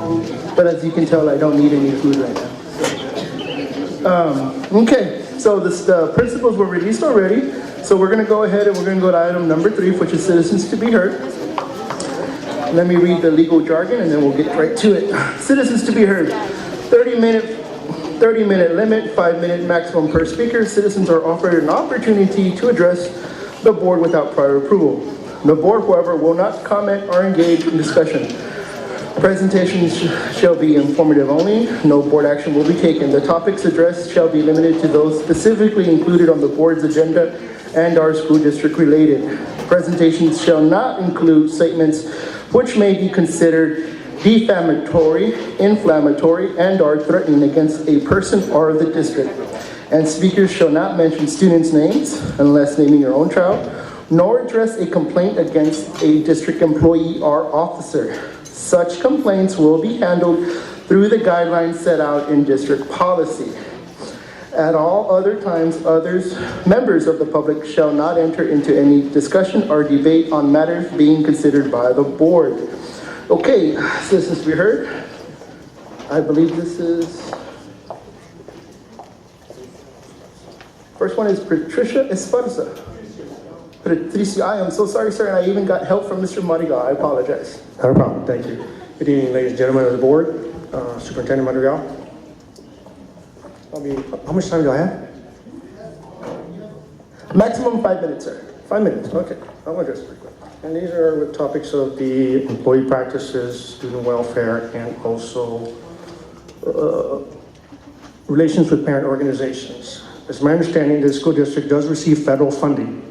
But as you can tell, I don't need any food right now. Okay, so the principles were released already. So we're going to go ahead and we're going to go to item number 3, which is citizens to be heard. Let me read the legal jargon and then we'll get right to it. Citizens to be heard. 30-minute limit, 5-minute maximum per speaker. Citizens are offered an opportunity to address the board without prior approval. The board, however, will not comment or engage in discussion. Presentations shall be informative only. No board action will be taken. The topics addressed shall be limited to those specifically included on the board's agenda and are school district related. Presentations shall not include statements which may be considered defamatory, inflammatory, and are threatening against a person or the district. And speakers shall not mention students' names unless naming your own child, nor address a complaint against a district employee or officer. Such complaints will be handled through the guidelines set out in district policy. At all other times, members of the public shall not enter into any discussion or debate on matters being considered by the board. Okay, citizens to be heard. I believe this is, first one is Patricia Esparza. Patricia, I am so sorry, sir, and I even got help from Mr. Madrigal. I apologize. Not a problem, thank you. Good evening, ladies and gentlemen of the board. Superintendent Madrigal. How much time do I have? Maximum 5 minutes, sir. 5 minutes, okay. I'll address it pretty quick. And these are the topics of the employee practices, student welfare, and also relations with parent organizations. It's my understanding that the school district does receive federal funding.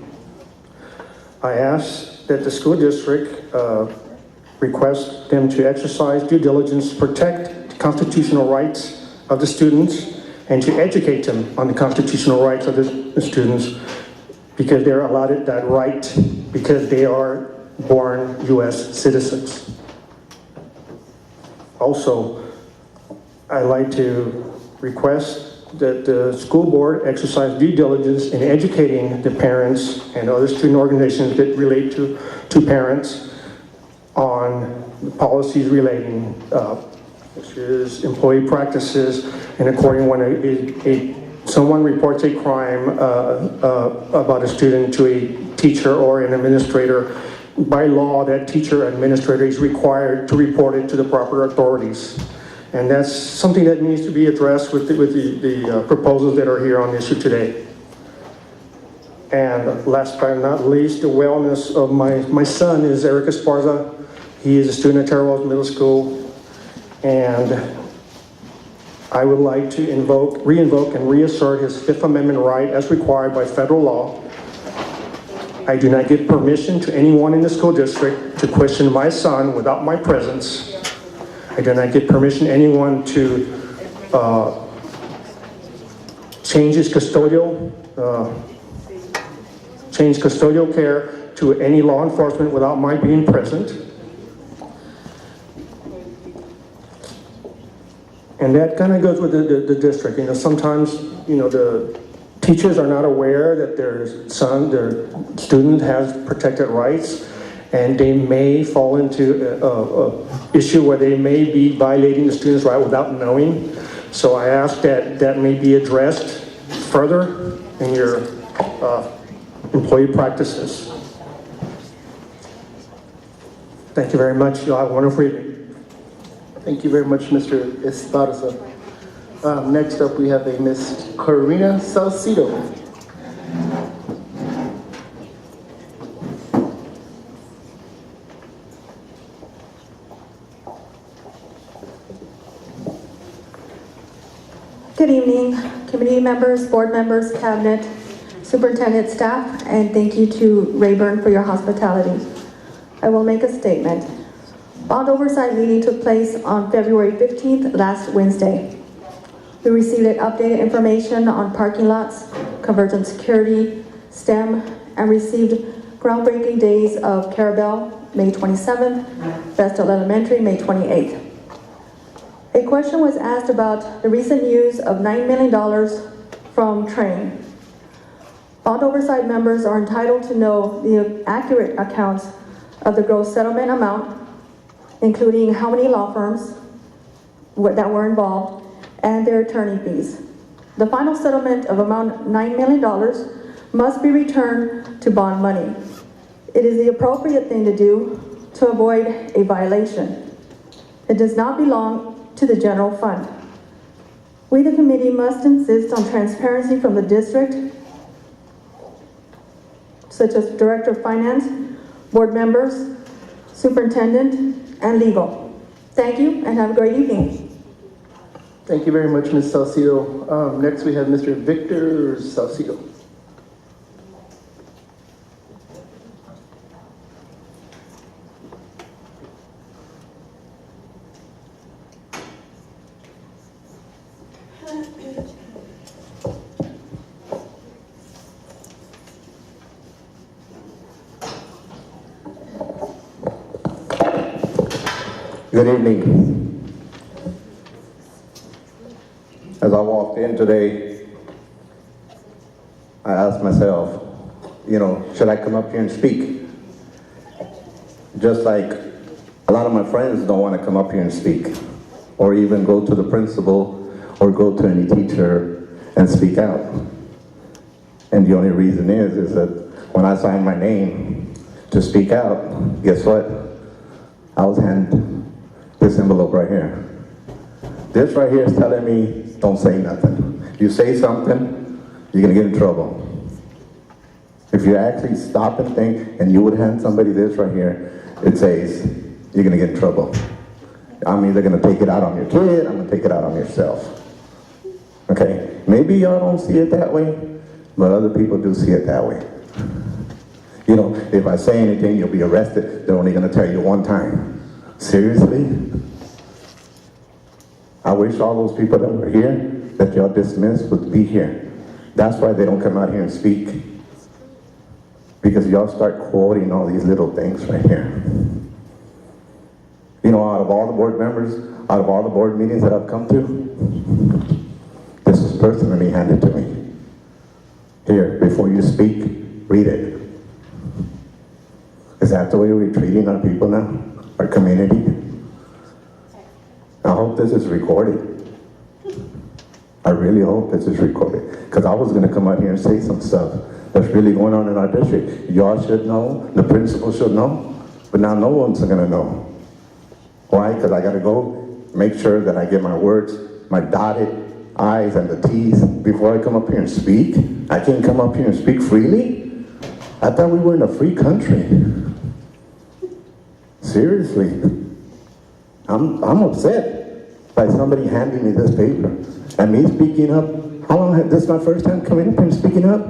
I ask that the school district request them to exercise due diligence to protect the constitutional rights of the students and to educate them on the constitutional rights of the students because they're allotted that right because they are born U.S. citizens. Also, I'd like to request that the school board exercise due diligence in educating the parents and other student organizations that relate to parents on the policies relating, which is employee practices, and according when someone reports a crime about a student to a teacher or an administrator, by law that teacher or administrator is required to report it to the proper authorities. And that's something that needs to be addressed with the proposals that are here on the issue today. And last but not least, the wellness of my son is Eric Esparza. He is a student at Terra Wells Middle School. And I would like to re-invoke and reassert his Fifth Amendment right as required by federal law. I do not give permission to anyone in the school district to question my son without my presence. I do not give permission to anyone to change custodial care to any law enforcement without my being present. And that kind of goes with the district. You know, sometimes, you know, the teachers are not aware that their student has protected rights, and they may fall into a issue where they may be violating the student's right without knowing. So I ask that that may be addressed further in your employee practices. Thank you very much. You'll have a wonderful evening. Thank you very much, Mr. Esparza. Next up, we have a Miss Corina Salcido. Good evening, committee members, board members, cabinet, superintendent, staff, and thank you to Rayburn for your hospitality. I will make a statement. Bond oversight meeting took place on February 15th, last Wednesday. We received updated information on parking lots, convergent security, STEM, and received groundbreaking days of Carabel, May 27th, Vestal Elementary, May 28th. A question was asked about the recent use of $9 million from Train. Bond oversight members are entitled to know the accurate accounts of the gross settlement amount, including how many law firms, that were involved and their attorney fees. The final settlement of amount $9 million must be returned to bond money. It is the appropriate thing to do to avoid a violation. It does not belong to the general fund. We, the committee, must insist on transparency from the district, such as Director of Finance, board members, superintendent, and legal. Thank you and have a great evening. Thank you very much, Ms. Salcido. Next, we have Mr. Victor Salcido. Good evening. As I walked in today, I asked myself, should I come up here and speak? Just like a lot of my friends don't want to come up here and speak, or even go to the principal or go to any teacher and speak out. And the only reason is that when I signed my name to speak out, guess what? I was handed this envelope right here. This right here is telling me, don't say nothing. You say something, you're gonna get in trouble. If you actually stop and think, and you would hand somebody this right here, it says, you're gonna get in trouble. I'm either gonna take it out on your kid, I'm gonna take it out on yourself. Okay, maybe y'all don't see it that way, but other people do see it that way. If I say anything, you'll be arrested. They're only gonna tell you one time. Seriously? I wish all those people that were here, that y'all dismissed, would be here. That's why they don't come out here and speak. Because y'all start quoting all these little things right here. Out of all the board members, out of all the board meetings that I've come to, this was personally handed to me. Here, before you speak, read it. Is that the way we're treating our people now? Our community? I hope this is recorded. I really hope this is recorded. Because I was going to come out here and say some stuff that's really going on in our district. Y'all should know, the principal should know, but now no one's going to know. Why? Because I got to go make sure that I get my words, my dotted I's and the T's before I come up here and speak. I can't come up here and speak freely? I thought we were in a free country. Seriously, I'm upset by somebody handing me this paper and me speaking up. How long this is my first time coming up here and speaking up?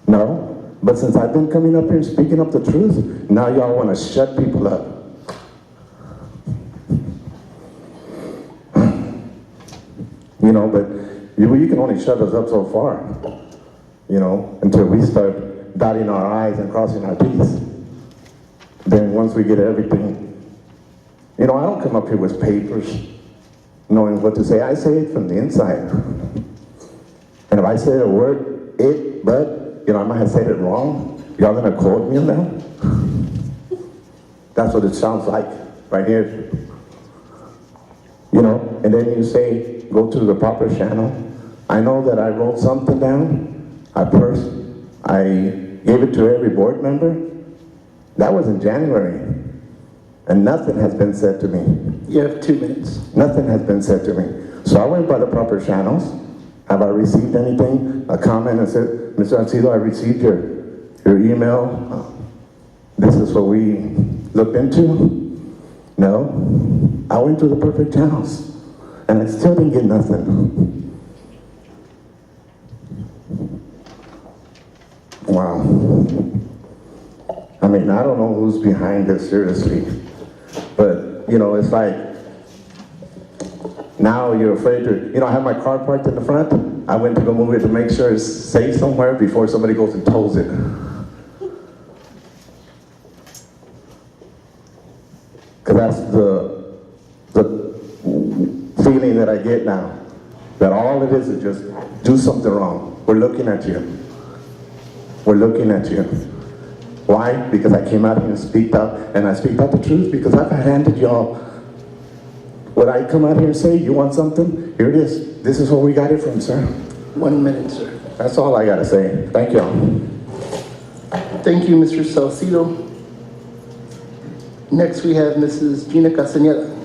No, but since I've been coming up here and speaking up the truth, now y'all want to shut people up. But you can only shut us up so far, until we start dotting our I's and crossing our T's. Then once we get everything, I don't come up here with papers knowing what to say. I say it from the inside. And if I say a word, I might have said it wrong. Y'all gonna quote me on that? That's what it sounds like right here. And then you say, go to the proper channel. I know that I wrote something down. I gave it to every board member. That was in January, and nothing has been said to me. You have 2 minutes. Nothing has been said to me. So I went by the proper channels. Have I received anything? A comment and said, Mr. Salcido, I received your email. This is what we looked into. No, I went through the perfect channels, and I still didn't get nothing. Wow. I don't know who's behind this, seriously. But, it's like, now you're afraid to, I have my car parked in the front. I went to go move it to make sure it's safe somewhere before somebody goes and tows it. Because that's the feeling that I get now. That all it is just do something wrong. We're looking at you. We're looking at you. Why? Because I came out here and speaked out, and I speak out the truth because I've handed y'all Would I come out here and say, you want something? Here it is. This is where we got it from, sir. 1 minute, sir. That's all I gotta say. Thank you. Thank you, Mr. Salcido. Next, we have Mrs. Gina Castañeda.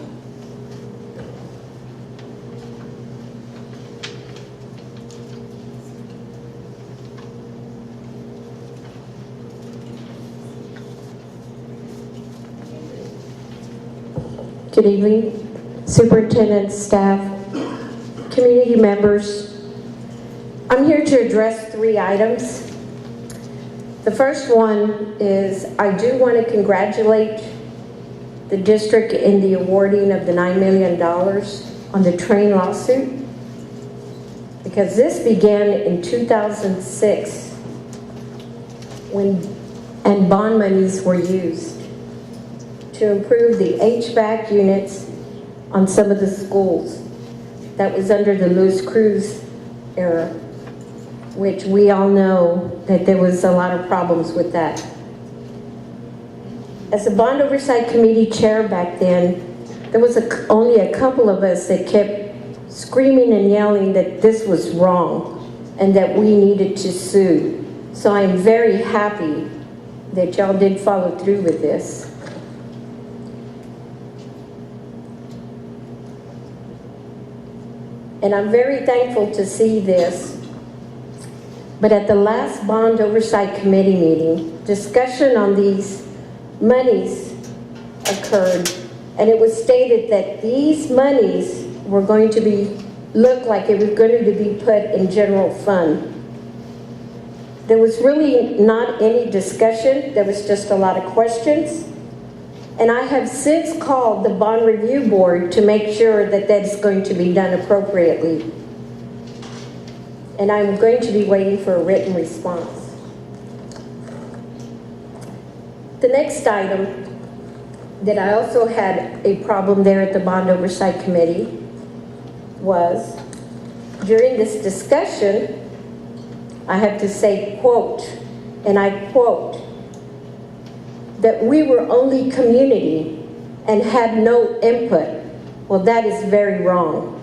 Good evening, superintendent, staff, community members. I'm here to address 3 items. The first one is I do want to congratulate the district in the awarding of the $9 million on the train lawsuit, because this began in 2006 and bond monies were used to improve the HVAC units on some of the schools. That was under the Lewis Cruz era, which we all know that there was a lot of problems with that. As a Bond Oversight Committee chair back then, there was only a couple of us that kept screaming and yelling that this was wrong and that we needed to sue. So I'm very happy that y'all did follow through with this. And I'm very thankful to see this. But at the last Bond Oversight Committee meeting, discussion on these monies occurred, and it was stated that these monies were going to look like it was going to be put in general fund. There was really not any discussion. There was just a lot of questions. And I have since called the Bond Review Board to make sure that that's going to be done appropriately. And I'm going to be waiting for a written response. The next item that I also had a problem there at the Bond Oversight Committee was during this discussion, I have to say, quote, and I quote, that we were only community and had no input. Well, that is very wrong.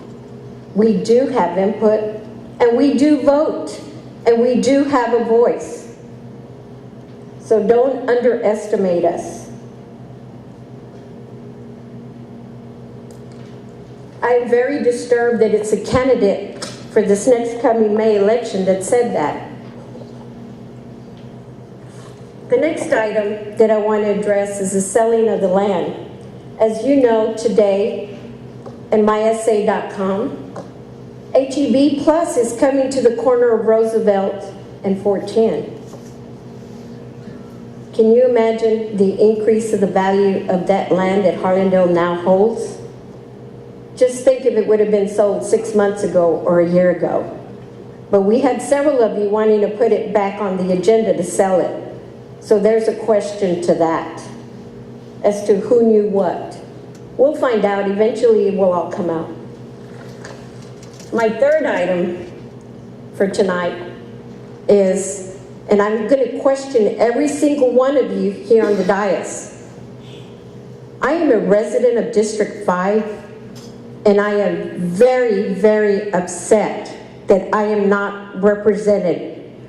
We do have input, and we do vote, and we do have a voice. So don't underestimate us. I'm very disturbed that it's a candidate for this next coming May election that said that. The next item that I want to address is the selling of the land. As you know, today, in mysa.com, HEB Plus is coming to the corner of Roosevelt and 410. Can you imagine the increase of the value of that land that Harlandale now holds? Just think if it would have been sold 6 months ago or a year ago. But we had several of you wanting to put it back on the agenda to sell it. So there's a question to that, as to who knew what. We'll find out. Eventually it will all come out. My third item for tonight is, and I'm going to question every single one of you here on the dais. I am a resident of District 5, and I am very, very upset that I am not represented.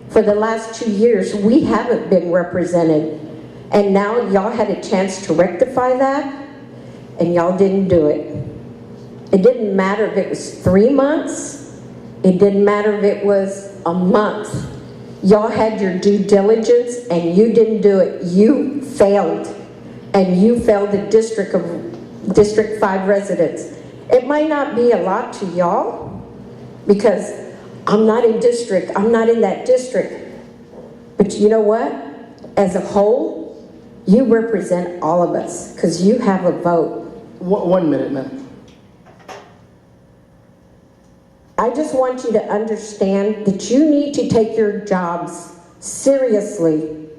For the last 2 years, we haven't been represented. And now y'all had a chance to rectify that, and y'all didn't do it. It didn't matter if it was 3 months. It didn't matter if it was a month. Y'all had your due diligence, and you didn't do it. You failed. And you failed the District 5 residents. It might not be a lot to y'all, because I'm not in that district. But you know what? As a whole, you represent all of us, because you have a vote. 1 minute, ma'am. I just want you to understand that you need to take your jobs seriously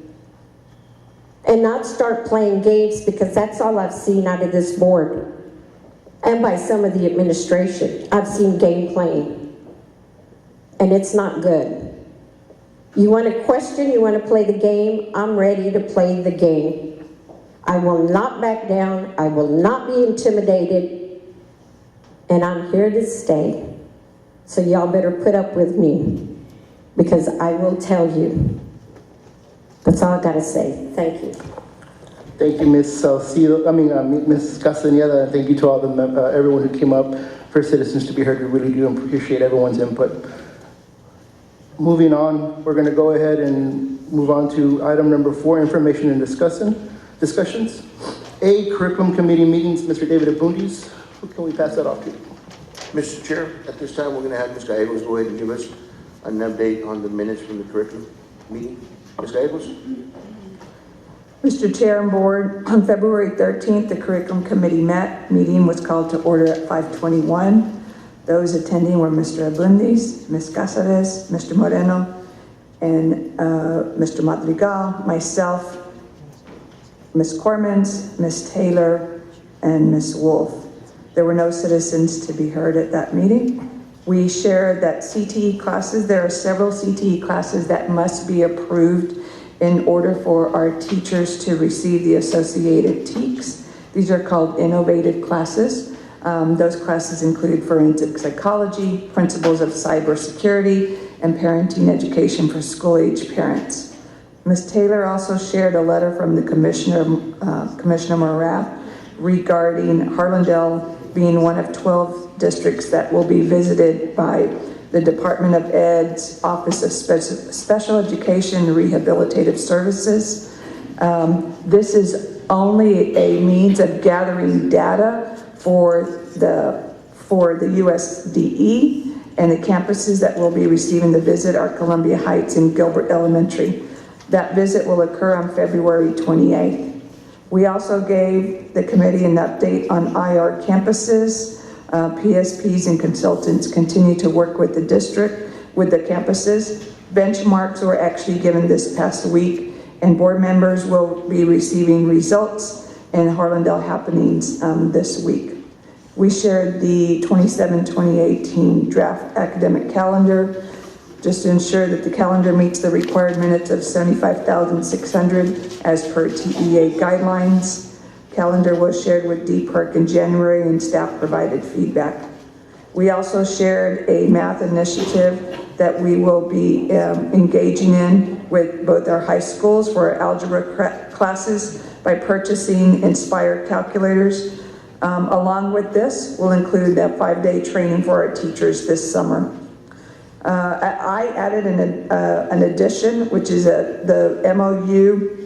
and not start playing games, because that's all I've seen out of this board and by some of the administration. I've seen game playing, and it's not good. You want to question, you want to play the game, I'm ready to play the game. I will not back down. I will not be intimidated. and I'm here to stay. So y'all better put up with me, because I will tell you. That's all I gotta say. Thank you. Thank you, Ms. Salcido, Ms. Castañeda, and thank you to all everyone who came up for Citizens to be Heard. We really do appreciate everyone's input. Moving on, we're going to go ahead and move on to item number 4, information and discussions. A, curriculum committee meetings. Mr. David Abundis, who can we pass that off to? Mr. Chair, at this time, we're going to have Ms. Gallegos go ahead and give us an update on the minutes from the curriculum meeting. Ms. Gallegos? Mr. Chair and Board, on February 13th, the Curriculum Committee meeting was called to order at 5:21. Those attending were Mr. Abundis, Ms. Casares, Mr. Moreno, and Mr. Madrigal, myself, Ms. Cormans, Ms. Taylor, and Ms. Wolf. There were no citizens to be heard at that meeting. We shared that CTE classes, there are several CTE classes that must be approved in order for our teachers to receive the associated TEKS. These are called innovative classes. Those classes include forensic psychology, principles of cybersecurity, and parenting education for school-age parents. Ms. Taylor also shared a letter from the Commissioner Morath regarding Harlandale being one of 12 districts that will be visited by the Department of Ed's Office of Special Education and Rehabilitative Services. This is only a means of gathering data for the USDE, and the campuses that will be receiving the visit are Columbia Heights and Gilbert Elementary. That visit will occur on February 28th. We also gave the committee an update on IR campuses. PSPs and consultants continue to work with the district, with the campuses. Benchmarks were actually given this past week, and board members will be receiving results and Harlandale happenings this week. We shared the 27-2018 draft academic calendar just to ensure that the calendar meets the required minutes of 75,600 as per TEA guidelines. Calendar was shared with DPERC in January and staff provided feedback. We also shared a math initiative that we will be engaging in with both our high schools for our algebra classes by purchasing Inspire calculators. Along with this, we'll include that 5-day training for our teachers this summer. I added an addition, which is the MOU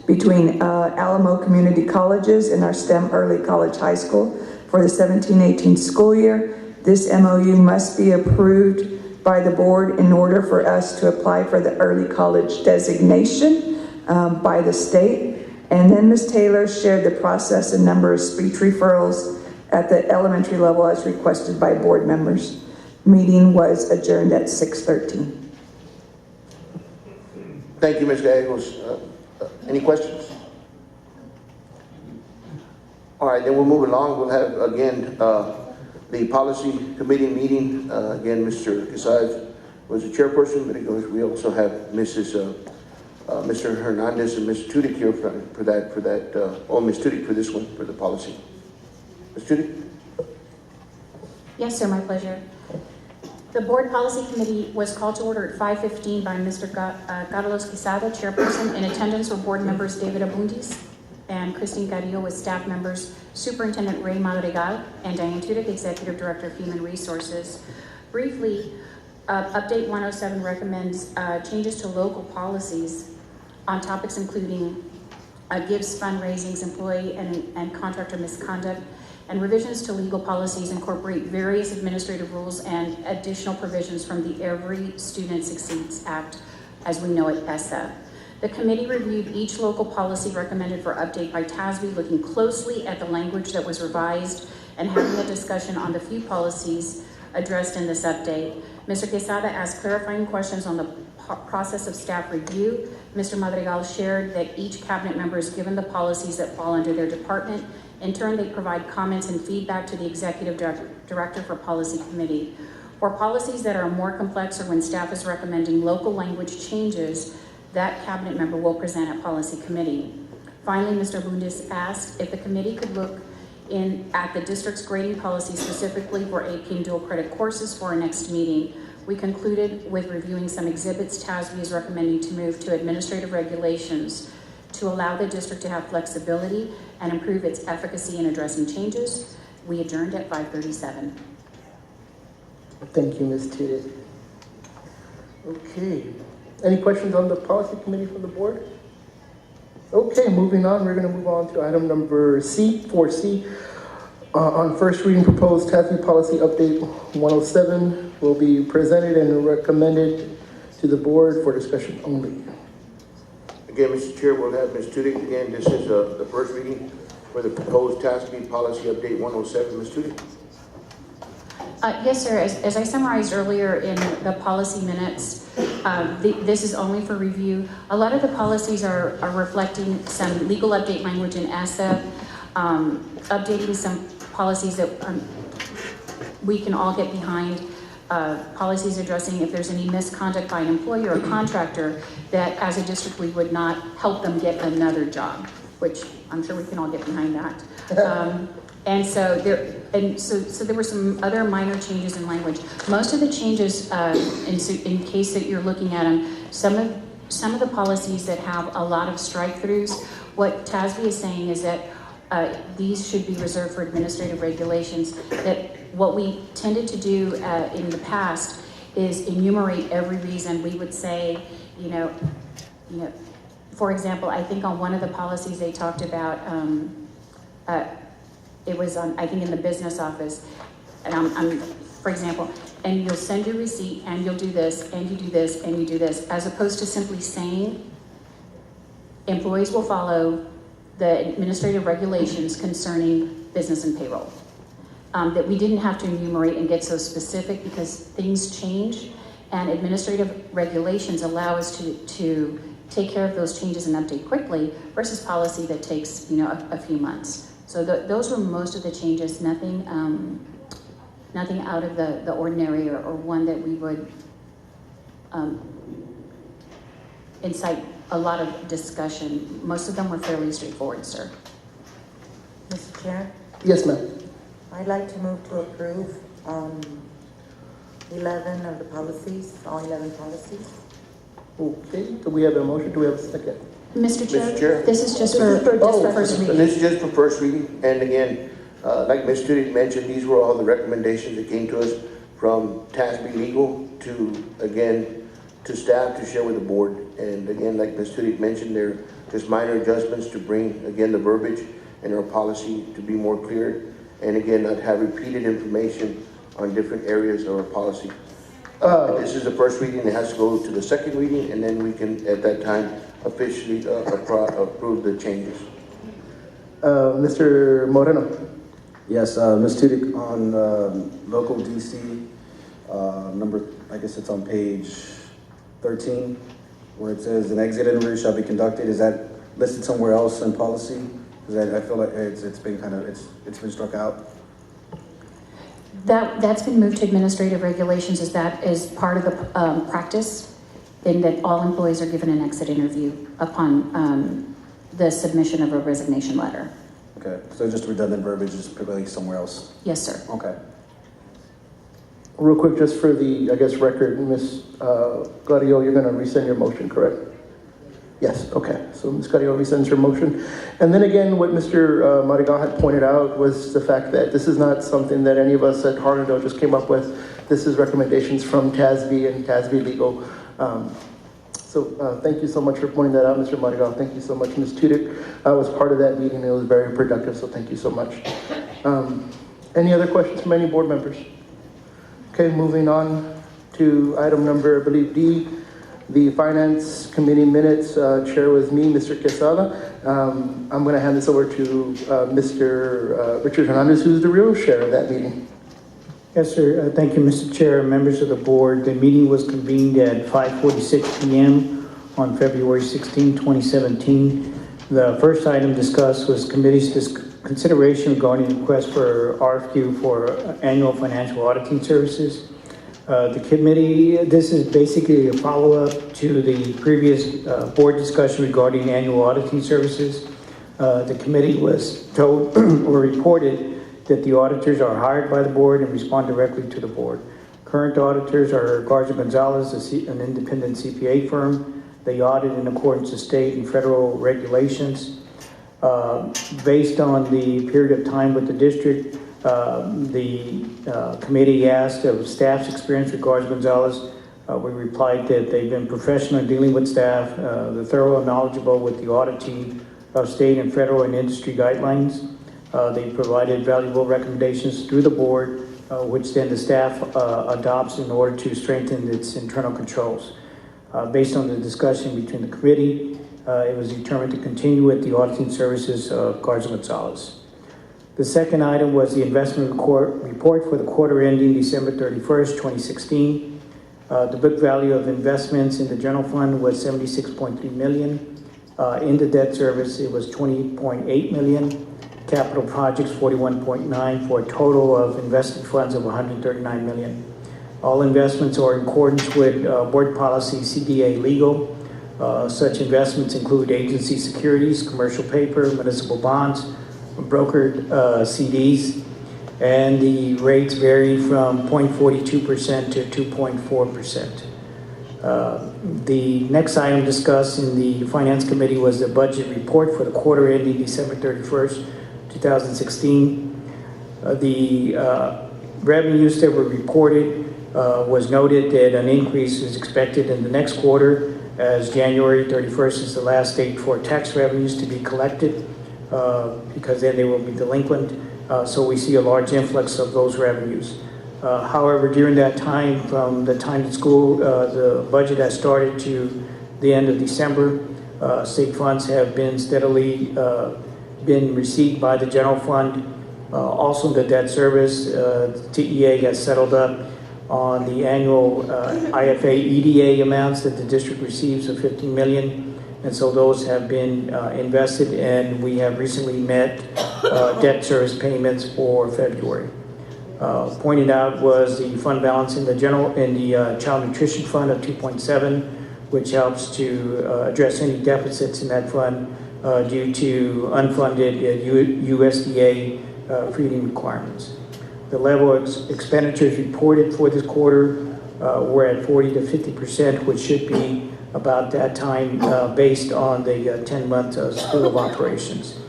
between Alamo Community Colleges and our STEM Early College High School for the 17-18 school year. This MOU must be approved by the board in order for us to apply for the early college designation by the state. And then Ms. Taylor shared the process and number of speech referrals at the elementary level as requested by board members. Meeting was adjourned at 6:13. Thank you, Ms. Gallegos. Any questions? All right, then we'll move along. We'll have, again, the policy committee meeting. Again, Mr. Quesada was the chairperson, but we also have Mr. Hernandez and Ms. Tudyk here for that, Ms. Tudyk for this one, for the policy. Ms. Tudyk? Yes, sir, my pleasure. The Board Policy Committee was called to order at 5:15 by Mr. Carlos Quesada, chairperson. In attendance were board members David Abundis and Christine Carrillo with staff members, Superintendent Ray Madrigal, and Diane Tudyk, Executive Director of Human Resources. Briefly, Update 107 recommends changes to local policies on topics including gives fundraisings, employee and contractor misconduct, and revisions to legal policies incorporate various administrative rules and additional provisions from the Every Student Succeeds Act, as we know it, ESSA. The committee reviewed each local policy recommended for update by TASB, looking closely at the language that was revised and having a discussion on the few policies addressed in this update. Mr. Quesada asked clarifying questions on the process of staff review. Mr. Madrigal shared that each cabinet member is given the policies that fall under their department. In turn, they provide comments and feedback to the Executive Director for Policy Committee. For policies that are more complex or when staff is recommending local language changes, that cabinet member will present at Policy Committee. Finally, Mr. Abundis asked if the committee could look at the district's grading policy specifically for AP and dual credit courses for our next meeting. We concluded with reviewing some exhibits. TASB is recommending to move to administrative regulations to allow the district to have flexibility and improve its efficacy in addressing changes. We adjourned at 5:37. Thank you, Ms. Tidik. Okay. Any questions on the policy committee from the board? Okay, moving on, we're going to move on to item number C, 4C. On first reading, proposed TASB policy update 107 will be presented and recommended to the board for discussion only. Again, Mr. Chair, we'll have Ms. Tudyk again. This is the first reading for the proposed TASB policy update 107. Ms. Tudyk? Yes, sir. As I summarized earlier in the policy minutes, this is only for review. A lot of the policies are reflecting some legal update language in ASAP, updating some policies that we can all get behind, policies addressing if there's any misconduct by an employer or contractor that as a district we would not help them get another job, which I'm sure we can all get behind that. So there were some other minor changes in language. Most of the changes, in case that you're looking at them, some of the policies that have a lot of strike-throughs, what TASB is saying is that these should be reserved for administrative regulations. That what we tended to do in the past is enumerate every reason. We would say, for example, I think on one of the policies they talked about. It was on, I think, in the business office, and for example, and you'll send your receipt, and you'll do this, and you do this, and you do this, as opposed to simply saying, employees will follow the administrative regulations concerning business and payroll. That we didn't have to enumerate and get so specific because things change, and administrative regulations allow us to take care of those changes and update quickly versus policy that takes, a few months. So those were most of the changes, nothing out of the ordinary or one that we would incite a lot of discussion. Most of them were fairly straightforward, sir. Mr. Chair, Yes, ma'am. I'd like to move to approve 11 of the policies, all 11 policies. Okay, do we have a motion? Do we have a second? Mr. Chair, Mr. Chair. this is just for first reading. This is just for first reading, and again, like Ms. Tudyk mentioned, these were all the recommendations that came to us from TASB Legal to staff to share with the board. And again, like Ms. Tudyk mentioned, they're just minor adjustments to bring, again, the verbiage and our policy to be more clear. And again, not have repeated information on different areas of our policy. This is the first reading. It has to go to the second reading, and then we can, at that time, officially approve the changes. Mr. Moreno. Yes, Ms. Tudyk, on local DC, number, I guess it's on page 13, where it says an exit interview shall be conducted. Is that listed somewhere else in policy? Because I feel like it's been it's been struck out. That's been moved to administrative regulations as that is part of the practice in that all employees are given an exit interview upon the submission of a resignation letter. Okay, so just redundant verbiage is probably somewhere else. Yes, sir. Okay. Real quick, just for the, record, Ms. Gladio, you're going to rescind your motion, correct? Yes, okay. So Ms. Gladio rescinds her motion. And then again, what Mr. Marigal had pointed out was the fact that this is not something that any of us at Harlandale just came up with. This is recommendations from TASB and TASB Legal. So thank you so much for pointing that out, Mr. Marigal. Thank you so much. Ms. Tudyk was part of that meeting. It was very productive, so thank you so much. Any other questions from any board members? Okay, moving on to item number, I believe, D, the Finance Committee minutes. Chair was me, Mr. Quesada. I'm going to hand this over to Mr. Richard Hernandez, who's the real chair of that meeting. Yes, sir. Thank you, Mr. Chair, members of the board. The meeting was convened at 5:46 p.m. on February 16, 2017. The first item discussed was committee's consideration regarding the request for RFQ for annual financial auditing services. The committee, this is basically a follow-up to the previous board discussion regarding annual auditing services. The committee was told or reported that the auditors are hired by the board and respond directly to the board. Current auditors are Garza Gonzalez, an independent CPA firm. They audit in accordance with state and federal regulations. Based on the period of time with the district, the committee asked of staff's experience with Garza Gonzalez. We replied that they've been professional in dealing with staff, they're thorough and knowledgeable with the audit team of state and federal and industry guidelines. They provided valuable recommendations through the board, which then the staff adopts in order to strengthen its internal controls. Based on the discussion between the committee, it was determined to continue with the auditing services of Garza Gonzalez. The second item was the investment report for the quarter ending December 31st, 2016. The book value of investments in the general fund was $76.3 million. In the debt service, it was $20.8 million. Capital projects, $41.9, for a total of invested funds of $139 million. All investments are in accordance with board policy CDA legal. Such investments include agency securities, commercial paper, municipal bonds, brokered CDs, and the rates vary from 0.42% to 2.4%. The next item discussed in the Finance Committee was the budget report for the quarter ending December 31st, 2016. The revenues that were reported was noted that an increase is expected in the next quarter, as January 31st is the last date for tax revenues to be collected, because then they will be delinquent. So we see a large influx of those revenues. However, during that time, from the time that the budget has started to the end of December, state funds have been steadily been received by the general fund. Also, the debt service, TEA has settled up on the annual IFA EDA amounts that the district receives of $15 million. And so those have been invested, and we have recently met debt service payments for February. Pointed out was the fund balance in the child nutrition fund of 2.7, which helps to address any deficits in that fund due to unfunded USDA feeding requirements. The level of expenditures reported for this quarter were at 40 to 50%, which should be about that time based on the 10-month school of operations.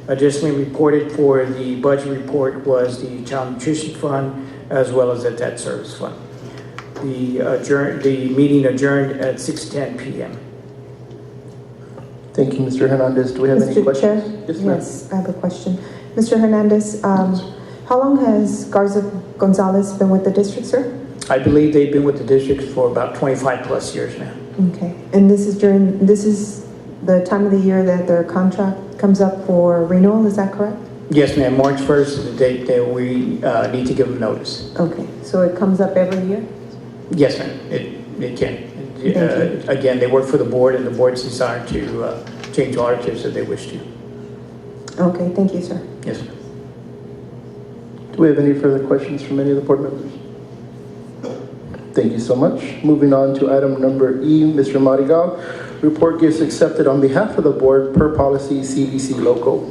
Additionally reported for the budget report was the child nutrition fund as well as the debt service fund. The meeting adjourned at 6:10 p.m. Thank you, Mr. Hernandez. Do we have any Mr. questions? Chair? Yes, ma'am. Yes, I have a question. Mr. Hernandez, how long has Garza Gonzalez been with the district, sir? I believe they've been with the district for about 25 plus years now. Okay, and this is the time of the year that their contract comes up for renewal, is that correct? Yes, ma'am. March 1st is the date that we need to give them notice. Okay, so it comes up every year? Yes, ma'am. It can. Thank you. Again, they work for the board, and the board's desire to change auditors if they wish to. Okay, thank you, sir. Yes, ma'am. Do we have any further questions from any of the board members? Thank you so much. Moving on to item number E, Mr. Marigal. Report gifts accepted on behalf of the board per policy CVC local.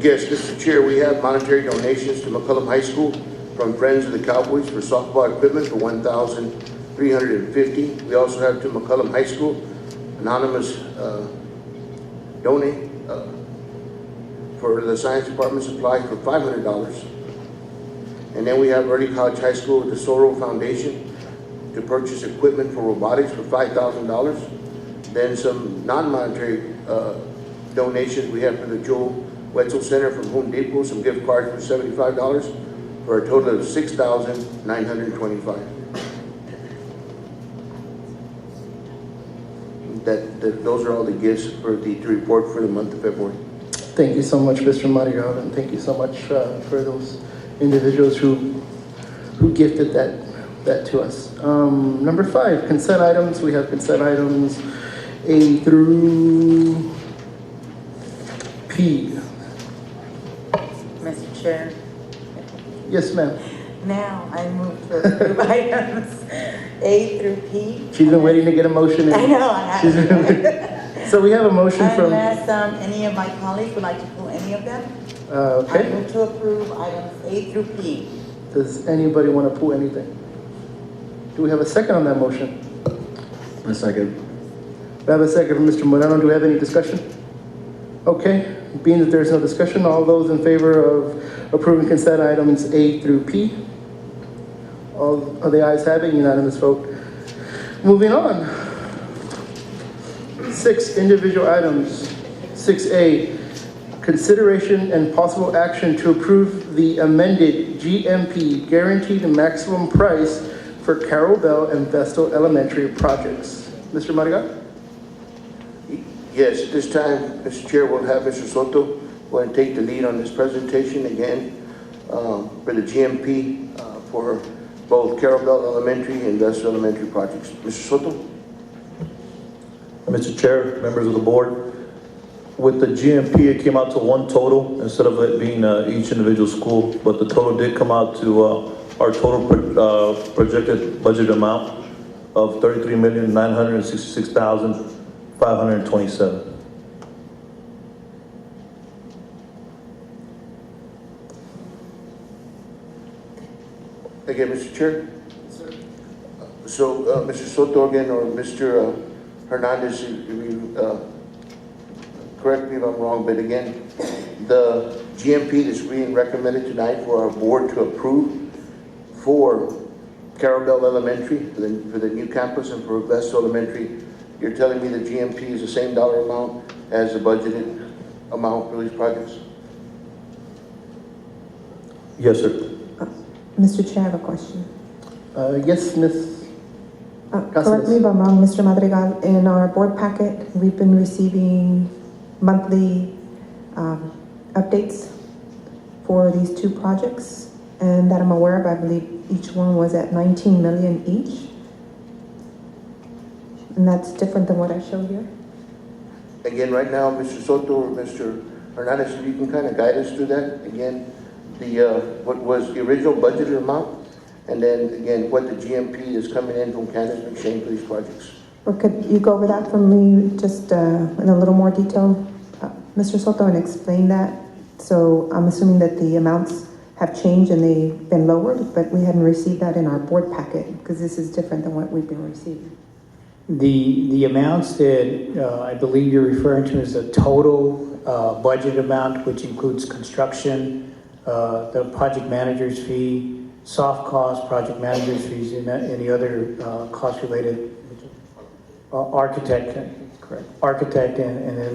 Yes, Mr. Chair, we have monetary donations to McCollum High School from Friends of the Cowboys for softball equipment for $1,350. We also have to McCollum High School, anonymous donate for the science department supply for $500. And then we have Early College High School with the Sorrel Foundation to purchase equipment for robotics for $5,000. Then some non-monetary donations we have for the Joel Wetzel Center from Home Depot, some gift cards for $75 for a total of $6,925. Those are all the gifts for to report for the month of February. Thank you so much, Mr. Marigal, and thank you so much for those individuals who gifted that to us. Number 5, consent items. We have consent items A through P. Mr. Chair, Yes, ma'am. now I move to approve items A through P. She's been waiting to get a motion in. I know, I have. So we have a motion from, Unless any of my colleagues would like to pull any of them. I okay. move to approve items A through P. Does anybody want to pull anything? Do we have a second on that motion? A second. We have a second from Mr. Moreno. Do we have any discussion? Okay, being that there's no discussion, all those in favor of approving consent items A through P? All of the ayes have it, unanimous vote. Moving on. 6 individual items. 6A, consideration and possible action to approve the amended GMP guaranteed maximum price for Carol Bell and Vestal Elementary projects. Mr. Marigal? Yes, at this time, Mr. Chair, we'll have Mr. Soto go and take the lead on this presentation again for the GMP for both Carol Bell Elementary and Vestal Elementary projects. Mr. Soto? Mr. Chair, members of the board, with the GMP, it came out to one total instead of it being each individual school, but the total did come out to our total projected budget amount of $33,966,527. Again, Mr. Chair? So, Mr. Soto again, or Mr. Hernandez, if you, correct me if I'm wrong, but again, the GMP that's being recommended tonight for our board to approve for Carol Bell Elementary, for the new campus, and for Vestal Elementary, you're telling me the GMP is the same dollar amount as the budgeted amount for these projects? Yes, sir. Mr. Chair, I have a question. Yes, Ms. Correct me if I'm wrong, Mr. Madrigal, in our board packet, we've been receiving monthly updates for these 2 projects, and that I'm aware of, I believe each one was at 19 million each. And that's different than what I show here. Again, right now, Mr. Soto or Mr. Hernandez, if you can kind of guide us through that. Again, what was the original budgeted amount, and then again, what the GMP is coming in from Candace McShane for these projects. Or could you go over that for me just in a little more detail, Mr. Soto, and explain that? So I'm assuming that the amounts have changed and they've been lowered, but we hadn't received that in our board packet because this is different than what we've been receiving. The amounts that I believe you're referring to is the total budget amount, which includes construction, the project manager's fee, soft cost, project manager's fees, and any other cost related, architect, correct, architect, and then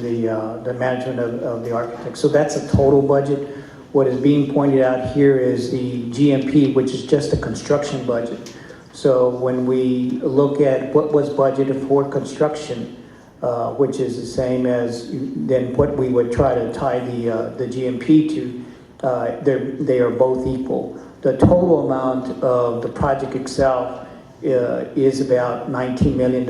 the management of the architect. So that's a total budget. What is being pointed out here is the GMP, which is just a construction budget. So when we look at what was budgeted for construction, which is the same as then what we would try to tie the GMP to, they are both equal. The total amount of the project itself is about $19 million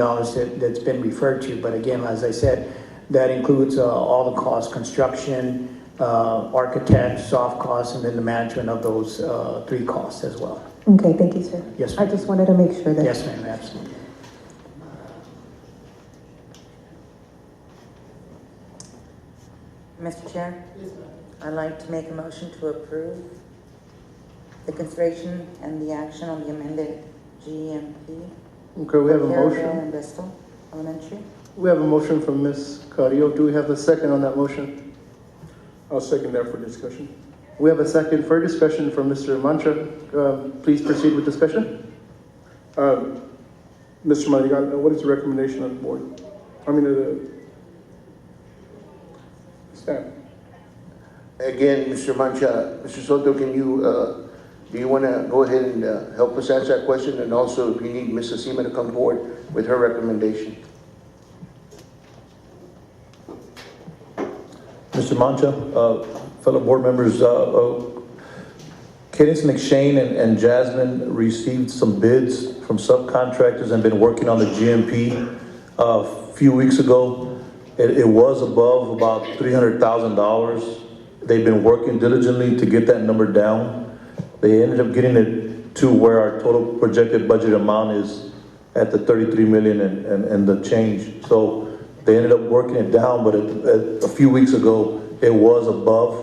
that's been referred to. But again, as I said, that includes all the costs, construction, architect, soft costs, and then the management of those 3 costs as well. Okay, thank you, sir. Yes, I ma'am. just wanted to make sure that. Yes, ma'am, absolutely. Mr. Chair? I'd like to make a motion to approve the consideration and the action on the amended GMP. Okay, we have a Carol Bell motion. and Vestal Elementary. We have a motion from Ms. Carrillo. Do we have a second on that motion? I'll second that for discussion. We have a second for discussion from Mr. Mancha. Please proceed with discussion. Mr. Madrigal, what is the recommendation of the board? I mean, the staff. Again, Mr. Mancha, Mr. Soto, can you, do you want to go ahead and help us answer that question? And also, if you need Ms. Asima to come forward with her recommendation. Mr. Mancha, fellow board members, Cadence McShane and Jasmine received some bids from subcontractors and been working on the GMP a few weeks ago. It was above about $300,000. They've been working diligently to get that number down. They ended up getting it to where our total projected budget amount is at the 33 million and the change. So They ended up working it down, but a few weeks ago, it was above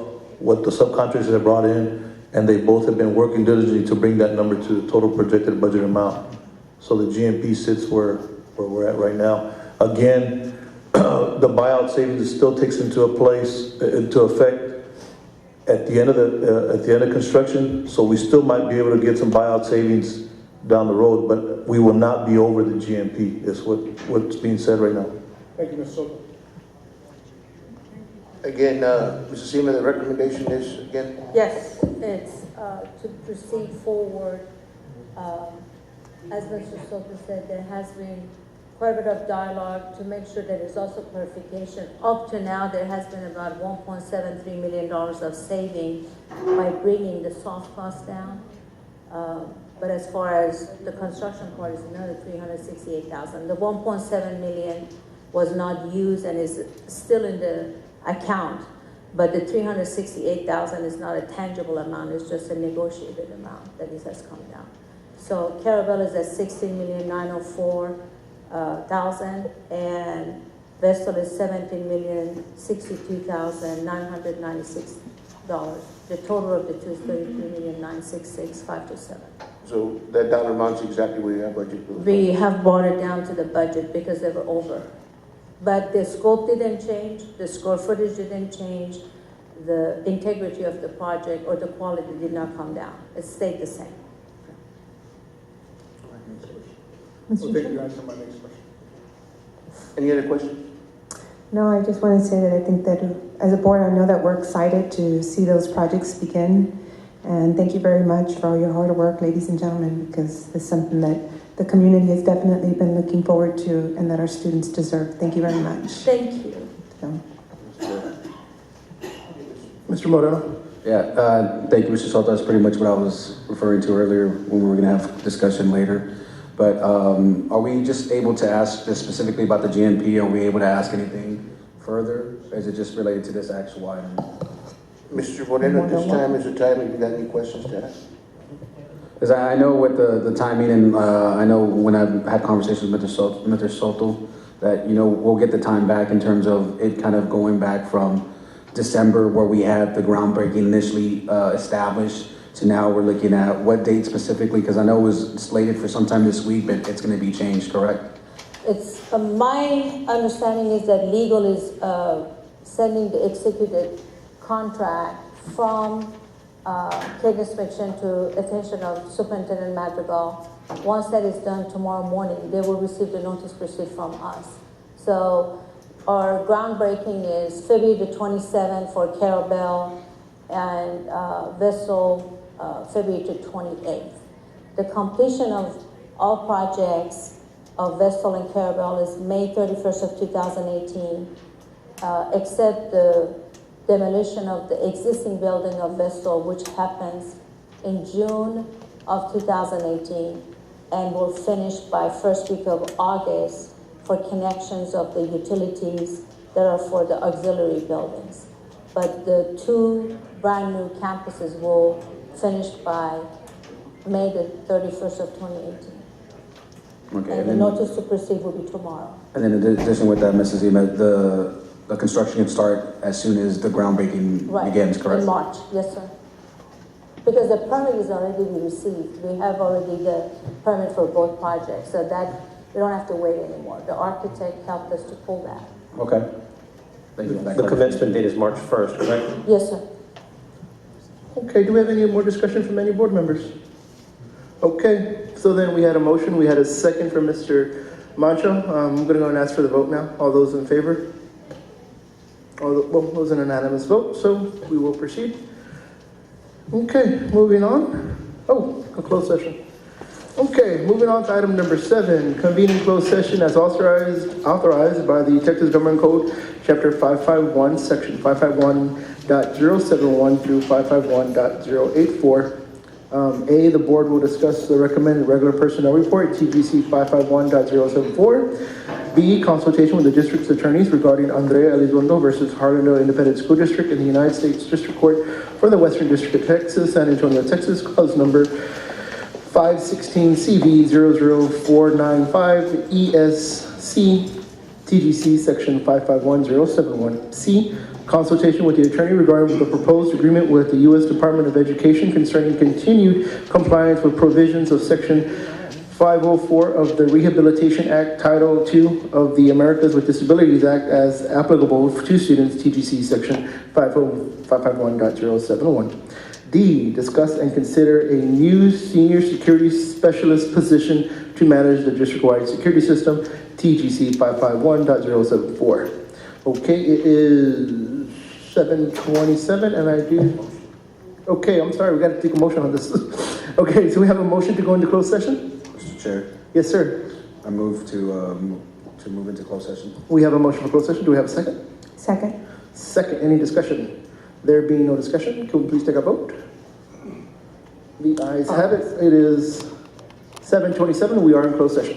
what the subcontractors had brought in, and they both have been working diligently to bring that number to the total projected budget amount. So the GMP sits where we're at right now. Again, the buyout savings still takes into effect at the end of construction. So we still might be able to get some buyout savings down the road, but we will not be over the GMP, is what's being said right now. Thank you, Mr. Soto. Again, Mrs. Seaman, the recommendation is, again, Yes, it's to proceed forward. As Mr. Soto said, there has been quite a bit of dialogue to make sure that there's also clarification. Up to now, there has been about $1.73 million of saving by bringing the soft costs down. But as far as the construction part is another $368,000. The $1.7 million was not used and is still in the account, but the $368,000 is not a tangible amount, it's just a negotiated amount that it has come down. So Carabel is at $16,904,000 and Vestal is $17,062,996. The total of the two is $33,966,527. so that dollar amount is exactly where your budget goes. We have brought it down to the budget because they were over. But the scope didn't change, the square footage didn't change, the integrity of the project or the quality did not come down. It stayed the same. Well, thank you, answer my next question. Any other questions? No, I just want to say that I think that as a board, I know that we're excited to see those projects begin. And thank you very much for all your hard work, ladies and gentlemen, because it's something that the community has definitely been looking forward to and that our students deserve. Thank you very much. Thank you. So. Mr. Moreno? Yeah, thank you, Mr. Soto. That's pretty much what I was referring to earlier when we were gonna have discussion later. But are we just able to ask this specifically about the GMP? Are we able to ask anything further? Or is it just related to this actual item? Mr. Moreno, at this time is the time if you got any questions to ask. Because I know with the timing, and I know when I've had conversations with Mr. Soto, that, you know, we'll get the time back in terms of it kind of going back from December, where we had the groundbreaking initially established, to now we're looking at what date specifically, because I know it was slated for sometime this week, but it's going to be changed, correct? It's my understanding is that legal is sending the executed contract from Cadence Fiction to attention of Superintendent Madrigal. Once that is done tomorrow morning, they will receive the notice proceed from us. So our groundbreaking is February the 27th for Carabel and Vessel February the 28th. The completion of all projects of Vestal and Carabel is May 31st of 2018, except the demolition of the existing building of Vestal, which happens in June of 2018 and will finish by first week of August for connections of the utilities that are for the auxiliary buildings. But the two brand new campuses will finish by May the 31st of 2018. Okay, And the notice to proceed will be tomorrow. And then in addition with that, Mrs. Ema, the construction can start as soon as the groundbreaking begins, correct? In March, yes, sir. Because the permit is already received. We have already the permit for both projects, so that we don't have to wait anymore. The architect helped us to pull that. Okay. Thank you for that. The commencement date is March 1st, correct? Yes, sir. Okay, do we have any more discussion from any board members? Okay, so then we had a motion, we had a second from Mr. Mancho. I'm gonna go and ask for the vote now. All those in favor? Well, it was an unanimous vote, so we will proceed. Okay, moving on. Oh, a closed session. Okay, moving on to item number 7, convening closed session as authorized by the Texas Government Code, Chapter 551, Section 551.071 through 551.084. A, the board will discuss the recommended regular personnel report, TGC 551.074. B, consultation with the district's attorneys regarding Andrea Elizondo versus Harlandale Independent School District in the United States District Court for the Western District of Texas, San Antonio, Texas, cause number 516 CV 00495 ESC TGC Section 551071C, consultation with the attorney regarding the proposed agreement with the U.S. Department of Education concerning continued compliance with provisions of Section 504 of the Rehabilitation Act, Title II of the Americans with Disabilities Act as applicable to students, TGC Section 551.071. D, discuss and consider a new senior security specialist position to manage the district-wide security system, TGC 551.074. Okay, it is 7:27 and I do, okay, I'm sorry, we got to take a motion on this. Okay, so we have a motion to go into closed session? Mr. Chair, Yes, sir. I move to move into closed session. We have a motion for closed session. Do we have a second? Second. Second, any discussion? There being no discussion, can we please take a vote? The ayes have it. It is 7:27. We are in closed session.